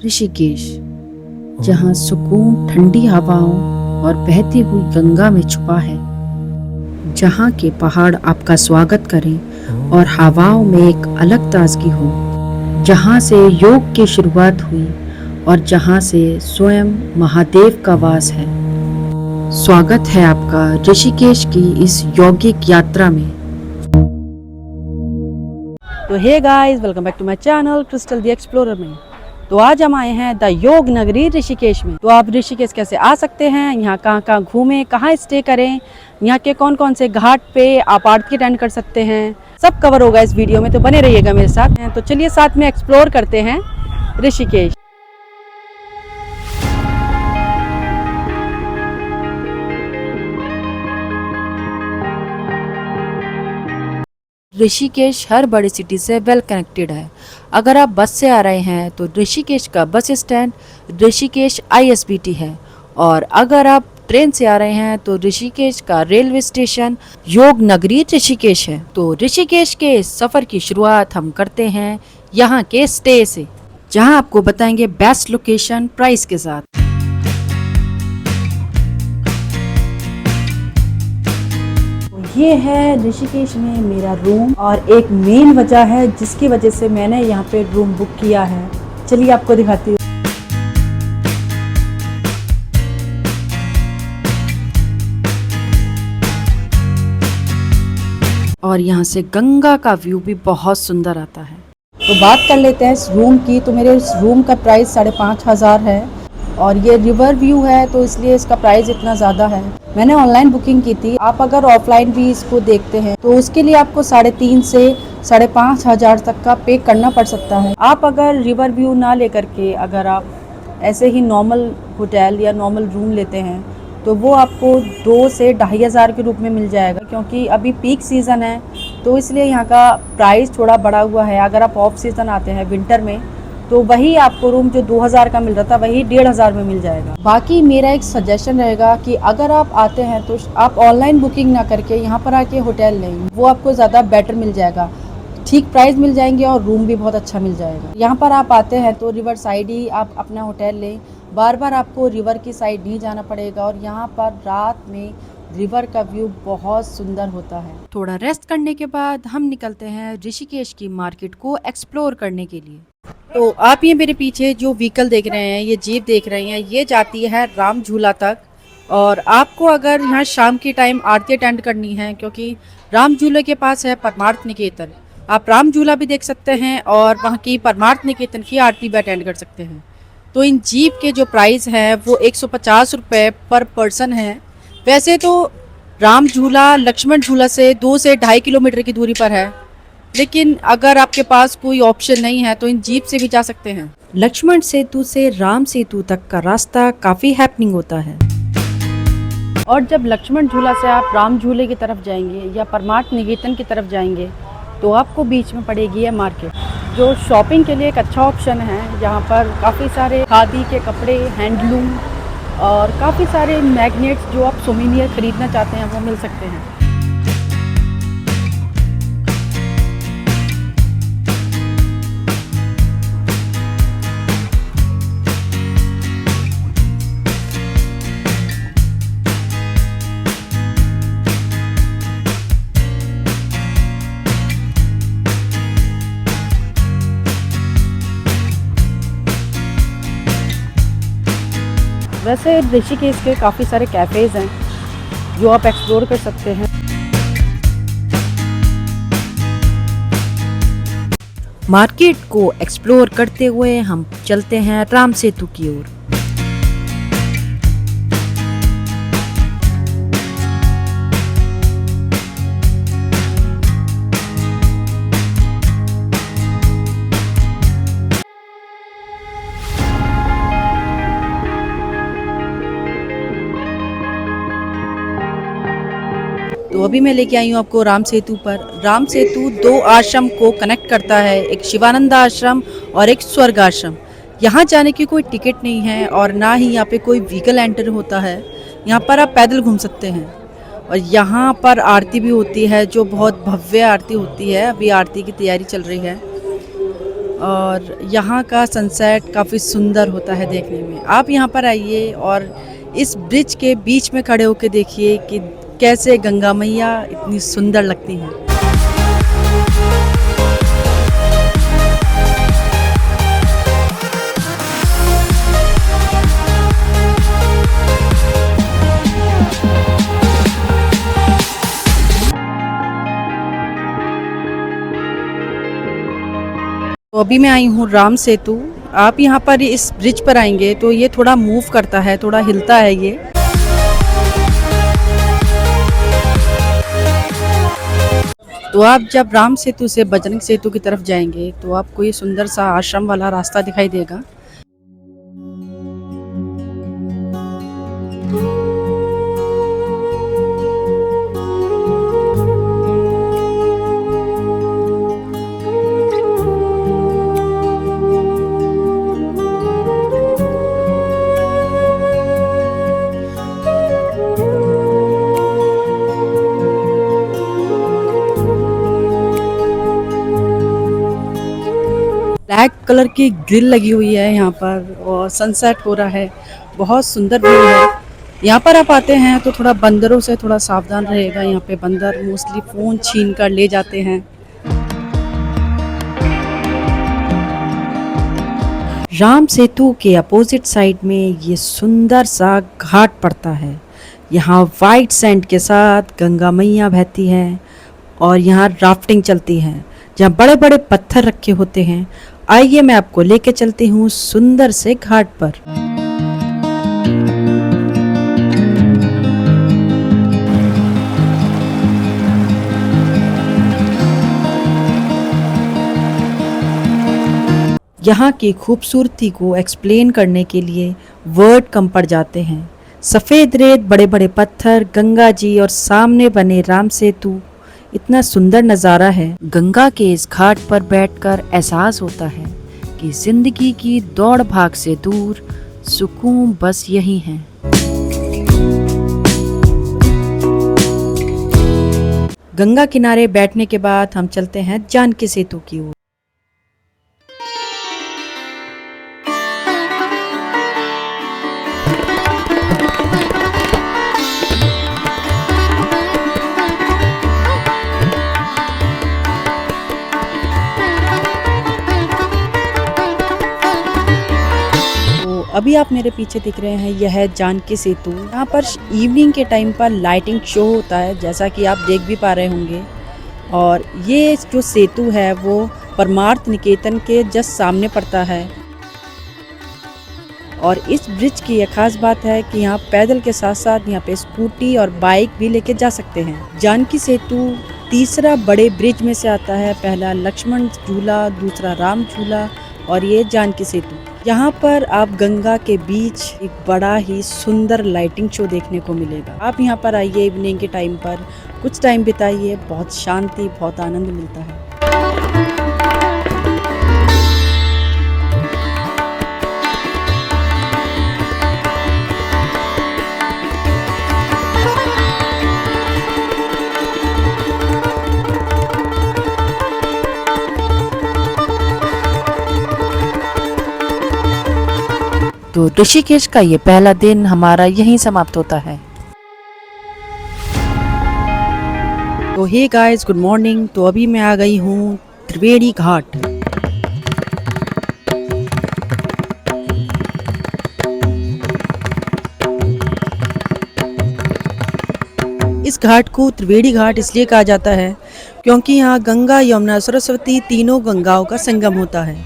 ऋषिकेश, जहाँ सुकून ठंडी हवाओं और बहती हुई गंगा में छुपा है, जहाँ के पहाड़ आपका स्वागत करें और हवाओं में एक अलग ताजगी हो, जहाँ से योग की शुरुआत हुई और जहाँ से स्वयं महादेव का वास है। स्वागत है आपका ऋषिकेश की इस यौगिक यात्रा में। तो hey guys, welcome back to my channel Crystal the Explorer में। तो आज हम आए हैं द योग नगरी ऋषिकेश में। तो आप ऋषिकेश कैसे आ सकते हैं, यहाँ कहाँ कहाँ घूमें, कहाँ स्टे करें, यहाँ के कौन कौन से घाट पे आप आरती अटेंड कर सकते हैं, सब कवर होगा इस वीडियो में। तो बने रहिएगा मेरे साथ। तो चलिए साथ में एक्सप्लोर करते हैं ऋषिकेश। ऋषिकेश हर बड़ी सिटी से वेल कनेक्टेड है। अगर आप बस से आ रहे हैं तो ऋषिकेश का बस स्टैंड ऋषिकेश ISBT है, और अगर आप ट्रेन से आ रहे हैं तो ऋषिकेश का रेलवे स्टेशन योग नगरी ऋषिकेश है। तो ऋषिकेश के सफर की शुरुआत हम करते हैं यहाँ के स्टे से, जहाँ आपको बताएंगे बेस्ट लोकेशन प्राइस के साथ। ये है ऋषिकेश में मेरा रूम, और एक मेन वजह है जिसकी वजह से मैंने यहाँ पे रूम बुक किया है। चलिए आपको दिखाती हूँ। और यहाँ से गंगा का व्यू भी बहुत सुंदर आता है। तो बात कर लेते हैं इस रूम की। तो मेरे इस रूम का प्राइस 5,500 है, और ये रिवर व्यू है तो इसलिए इसका प्राइस इतना ज़्यादा है। मैंने ऑनलाइन बुकिंग की थी। आप अगर ऑफलाइन भी इसको देखते हैं तो उसके लिए आपको 3,500 से 5,500 तक का पे करना पड़ सकता है। आप अगर रिवर व्यू ना लेकर के अगर आप ऐसे ही नॉर्मल होटल या नॉर्मल रूम लेते हैं तो वो आपको 2 से 2,500 के रूप में मिल जाएगा, क्योंकि अभी पीक सीज़न है तो इसलिए यहाँ का प्राइस थोड़ा बढ़ा हुआ है। अगर आप ऑफ सीज़न आते हैं विंटर में तो वही आपको रूम जो 2,000 का मिल रहा था वही 1,500 में मिल जाएगा। बाकी मेरा एक सजेशन रहेगा कि अगर आप आते हैं तो आप ऑनलाइन बुकिंग ना करके यहाँ पर आके होटल लें, वो आपको ज़्यादा बेटर मिल जाएगा। ठीक प्राइस मिल जाएंगे और रूम भी बहुत अच्छा मिल जाएगा। यहाँ पर आप आते हैं तो रिवर साइड ही आप अपना होटल लें, बार बार आपको रिवर की साइड नहीं जाना पड़ेगा। और यहाँ पर रात में रिवर का व्यू बहुत सुंदर होता है। थोड़ा रेस्ट करने के बाद हम निकलते हैं ऋषिकेश की मार्केट को एक्सप्लोर करने के लिए। तो आप ये मेरे पीछे जो व्हीकल देख रहे हैं, ये जीप देख रहे हैं, ये जाती है राम झूला तक। और आपको अगर यहाँ शाम की टाइम आरती अटेंड करनी है, क्योंकि राम झूले के पास है परमार्थ निकेतन, आप राम झूला भी देख सकते हैं और वहाँ की परमार्थ निकेतन की आरती भी अटेंड कर सकते हैं। तो इन जीप के जो प्राइस हैं वो 150 रुपये पर पर्सन है। वैसे तो राम झूला लक्ष्मण झूला से 2 से 2.5 किलोमीटर की दूरी पर है, लेकिन अगर आपके पास कोई ऑप्शन नहीं है तो इन जीप से भी जा सकते हैं। लक्ष्मण सेतु से राम सेतु तक का रास्ता काफी हैपनिंग होता है। और जब लक्ष्मण झूला से आप राम झूले की तरफ जाएंगे या परमार्थ निकेतन की तरफ जाएंगे तो आपको बीच में पड़ेगी है मार्केट, जो शॉपिंग के लिए एक अच्छा ऑप्शन है। यहाँ पर काफ़ी सारे खादी के कपड़े, हैंडलूम और काफ़ी सारे मैग्नेट्स जो आप सोवेनियर खरीदना चाहते हैं वो मिल सकते हैं। वैसे ऋषिकेश के काफ़ी सारे कैफ़ेज़ हैं जो आप एक्सप्लोर कर सकते हैं। मार्केट को एक्सप्लोर करते हुए हम चलते हैं राम सेतु की ओर। तो अभी मैं लेके आई हूँ आपको राम सेतु पर। राम सेतु 2 आश्रम को कनेक्ट करता है, एक शिवानंद आश्रम और एक स्वर्ग आश्रम। यहाँ जाने की कोई टिकट नहीं है और ना ही यहाँ पे कोई व्हीकल एंटर होता है। यहाँ पर आप पैदल घूम सकते हैं। और यहाँ पर आरती भी होती है जो बहुत भव्य आरती होती है। अभी आरती की तैयारी चल रही है। और यहाँ का सनसेट काफ़ी सुंदर होता है देखने में। आप यहाँ पर आइए और इस ब्रिज के बीच में खड़े होकर देखिए कि कैसे गंगा मैया इतनी सुंदर लगती हैं। तो अभी मैं आई हूँ राम सेतु। आप यहाँ पर इस ब्रिज पर आएंगे तो ये थोड़ा मूव करता है, थोड़ा हिलता है ये। तो आप जब राम सेतु से बजरंग सेतु की तरफ जाएंगे तो आपको ये सुंदर सा आश्रम वाला रास्ता दिखाई देगा। ब्लैक कलर की ग्रिल लगी हुई है यहाँ पर और सनसेट हो रहा है। बहुत सुंदर व्यू है। यहाँ पर आप आते हैं तो थोड़ा बंदरों से थोड़ा सावधान रहेगा। यहाँ पे बंदर मोस्टली फ़ोन छीन कर ले जाते हैं। राम सेतु के अपोजिट साइड में ये सुंदर सा घाट पड़ता है। यहाँ वाइट सैंड के साथ गंगा मैया बहती है और यहाँ राफ्टिंग चलती है जहाँ बड़े बड़े पत्थर रखे होते हैं। आइए मैं आपको लेके चलती हूँ सुंदर से घाट पर। यहाँ की खूबसूरती को एक्सप्लेन करने के लिए वर्ड कम पड़ जाते हैं। सफ़ेद रेत, बड़े बड़े पत्थर, गंगा जी और सामने बने राम सेतु, इतना सुंदर नज़ारा है। गंगा के इस घाट पर बैठकर एहसास होता है कि जिंदगी की दौड़ भाग से दूर सुकून बस यही है। गंगा किनारे बैठने के बाद हम चलते हैं जानकी सेतु की ओर। अभी आप मेरे पीछे दिख रहे हैं, यह है जानकी सेतु। यहाँ पर इवनिंग के टाइम पर लाइटिंग शो होता है, जैसा कि आप देख भी पा रहे होंगे। और ये जो सेतु है वो परमार्थ निकेतन के जस्ट सामने पड़ता है। और इस ब्रिज की एक खास बात है कि यहाँ पैदल के साथ साथ यहाँ पे स्कूटी और बाइक भी लेके जा सकते हैं। जानकी सेतु तीसरा बड़े ब्रिज में से आता है। पहला लक्ष्मण झूला, दूसरा राम झूला और ये जानकी सेतु। यहाँ पर आप गंगा के बीच एक बड़ा ही सुंदर लाइटिंग शो देखने को मिलेगा। आप यहाँ पर आइए इवनिंग के टाइम पर, कुछ टाइम बिताइए, बहुत शांति, बहुत आनंद मिलता है। तो ऋषिकेश का ये पहला दिन हमारा यहीं समाप्त होता है। तो हे गाइस, गुड मॉर्निंग। तो अभी मैं आ गई हूँ त्रिवेणी घाट। इस घाट को त्रिवेणी घाट इसलिए कहा जाता है क्योंकि यहाँ गंगा, यमुना, सरस्वती तीनों गंगाओं का संगम होता है।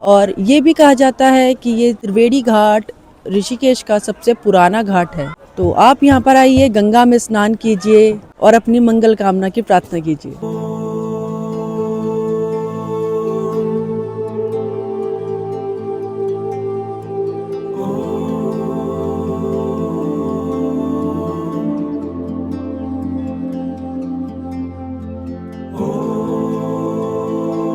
और ये भी कहा जाता है कि ये त्रिवेणी घाट ऋषिकेश का सबसे पुराना घाट है। तो आप यहाँ पर आइए, गंगा में स्नान कीजिए और अपनी मंगल कामना की प्रार्थना कीजिए।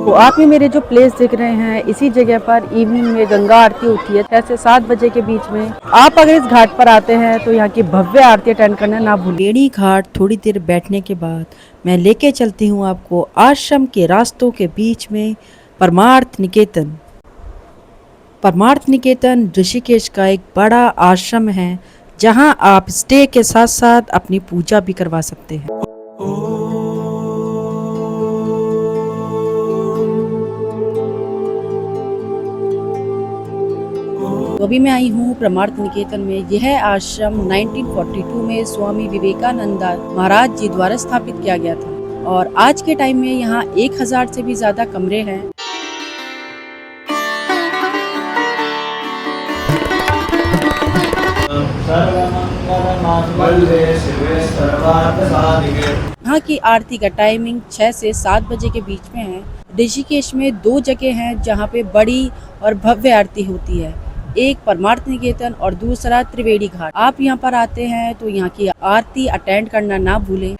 तो आप ये मेरे जो प्लेस देख रहे हैं, इसी जगह पर इवनिंग में गंगा आरती होती है 6 से 7 बजे के बीच में। आप अगर इस घाट पर आते हैं तो यहाँ की भव्य आरती अटेंड करना ना भूलें। बेड़ी घाट थोड़ी देर बैठने के बाद मैं लेके चलती हूँ आपको आश्रम के रास्तों के बीच में परमार्थ निकेतन। परमार्थ निकेतन ऋषिकेश का एक बड़ा आश्रम है जहाँ आप स्टे के साथ साथ अपनी पूजा भी करवा सकते हैं। तो अभी मैं आई हूँ परमार्थ निकेतन में। यह आश्रम 1942 में स्वामी विवेकानंद महाराज जी द्वारा स्थापित किया गया था और आज के टाइम में यहाँ 1000 से भी ज्यादा कमरे हैं। यहाँ की आरती का टाइमिंग 6 से 7 बजे के बीच में है। ऋषिकेश में 2 जगह हैं जहाँ पे बड़ी और भव्य आरती होती है, एक परमार्थ निकेतन और दूसरा त्रिवेणी घाट। आप यहाँ पर आते हैं तो यहाँ की आरती अटेंड करना ना भूलें।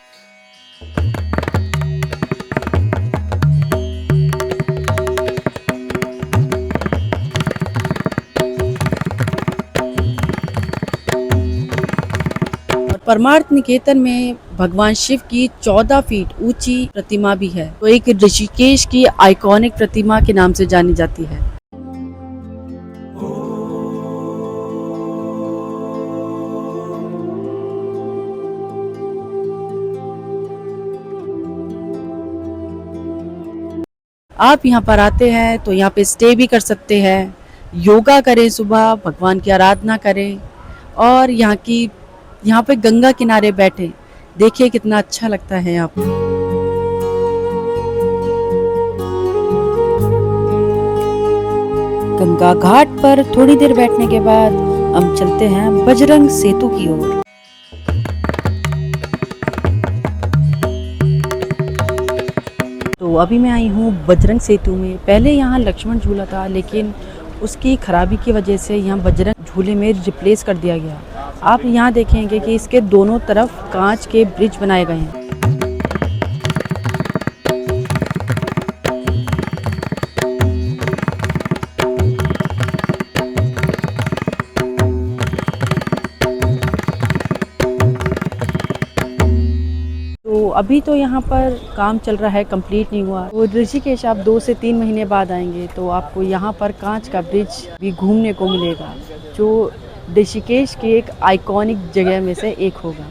और परमार्थ निकेतन में भगवान शिव की 14 फीट ऊंची प्रतिमा भी है, तो एक ऋषिकेश की आइकॉनिक प्रतिमा के नाम से जानी जाती है। आप यहाँ पर आते हैं तो यहाँ पे स्टे भी कर सकते हैं, योगा करें, सुबह भगवान की आराधना करें और यहाँ पे गंगा किनारे बैठे। देखिए कितना अच्छा लगता है यहाँ पे। गंगा घाट पर थोड़ी देर बैठने के बाद हम चलते हैं बजरंग सेतु की ओर। तो अभी मैं आई हूँ बजरंग सेतु में। पहले यहाँ लक्ष्मण झूला था, लेकिन उसकी खराबी की वजह से यहाँ बजरंग झूले में रिप्लेस कर दिया गया। आप यहाँ देखेंगे कि इसके दोनों तरफ कांच के ब्रिज बनाए गए हैं। तो अभी तो यहाँ पर काम चल रहा है, कंप्लीट नहीं हुआ। तो ऋषिकेश आप 2 से 3 महीने बाद आएंगे तो आपको यहाँ पर कांच का ब्रिज भी घूमने को मिलेगा, जो ऋषिकेश की एक आइकॉनिक जगह में से एक होगा।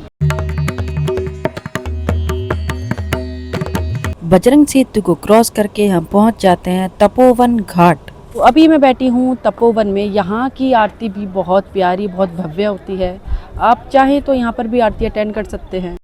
बजरंग सेतु को क्रॉस करके हम पहुँच जाते हैं तपोवन घाट। तो अभी मैं बैठी हूँ तपोवन में। यहाँ की आरती भी बहुत प्यारी, बहुत भव्य होती है। आप चाहें तो यहाँ पर भी आरती अटेंड कर सकते हैं।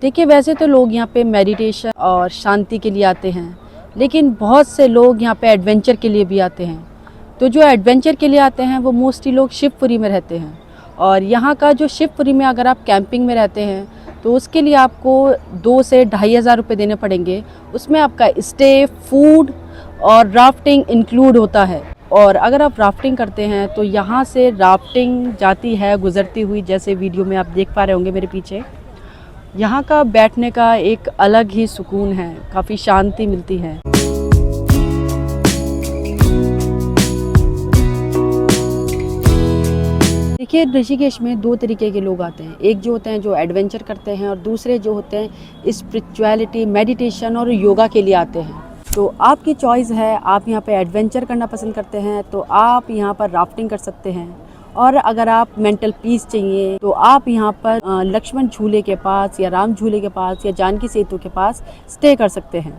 देखिए, वैसे तो लोग यहाँ पे मेडिटेशन और शांति के लिए आते हैं, लेकिन बहुत से लोग यहाँ पे एडवेंचर के लिए भी आते हैं। तो जो एडवेंचर के लिए आते हैं वो मोस्टली लोग शिवपुरी में रहते हैं। और यहाँ का जो शिवपुरी में अगर आप कैंपिंग में रहते हैं तो उसके लिए आपको 2 से 2500 रुपये देने पड़ेंगे। उसमें आपका स्टे, फूड और राफ्टिंग इंक्लूड होता है। और अगर आप राफ्टिंग करते हैं तो यहाँ से राफ्टिंग जाती है गुजरती हुई, जैसे वीडियो में आप देख पा रहे होंगे मेरे पीछे। यहाँ का बैठने का एक अलग ही सुकून है, काफ़ी शांति मिलती है। देखिए, ऋषिकेश में 2 तरीके के लोग आते हैं। एक जो होते हैं जो एडवेंचर करते हैं और दूसरे जो होते हैं स्पिरिचुअलिटी, मेडिटेशन और योगा के लिए आते हैं। तो आपकी चॉइस है, आप यहाँ पे एडवेंचर करना पसंद करते हैं तो आप यहाँ पर राफ्टिंग कर सकते हैं, और अगर आप मेंटल पीस चाहिए तो आप यहाँ पर लक्ष्मण झूले के पास या राम झूले के पास या जानकी सेतु के पास स्टे कर सकते हैं।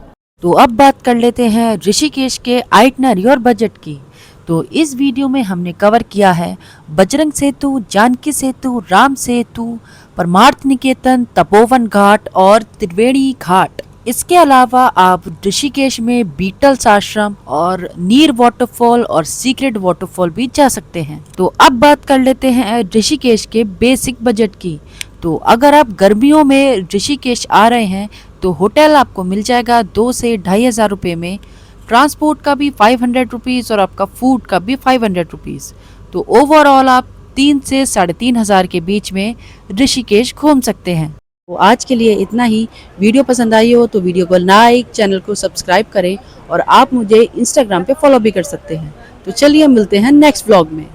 तो अब बात कर लेते हैं ऋषिकेश के आइटनरी और बजट की। तो इस वीडियो में हमने कवर किया है बजरंग सेतु, जानकी सेतु, राम सेतु, परमार्थ निकेतन, तपोवन घाट और त्रिवेणी घाट। इसके अलावा आप ऋषिकेश में बीटल्स आश्रम और नीर वाटरफॉल और सीक्रेट वाटरफॉल भी जा सकते हैं। तो अब बात कर लेते हैं ऋषिकेश के बेसिक बजट की। तो अगर आप गर्मियों में ऋषिकेश आ रहे हैं तो होटल आपको मिल जाएगा 2 से 2500 रुपये में, ट्रांसपोर्ट का भी 500 रुपीज़ और आपका फूड का भी 500 रुपीज़। तो ओवरऑल आप 3 से 3,500 के बीच में ऋषिकेश घूम सकते हैं। तो आज के लिए इतना ही। वीडियो पसंद आई हो तो वीडियो को लाइक, चैनल को सब्सक्राइब करें और आप मुझे इंस्टाग्राम पे फॉलो भी कर सकते हैं। तो चलिए मिलते हैं नेक्स्ट व्लॉग में।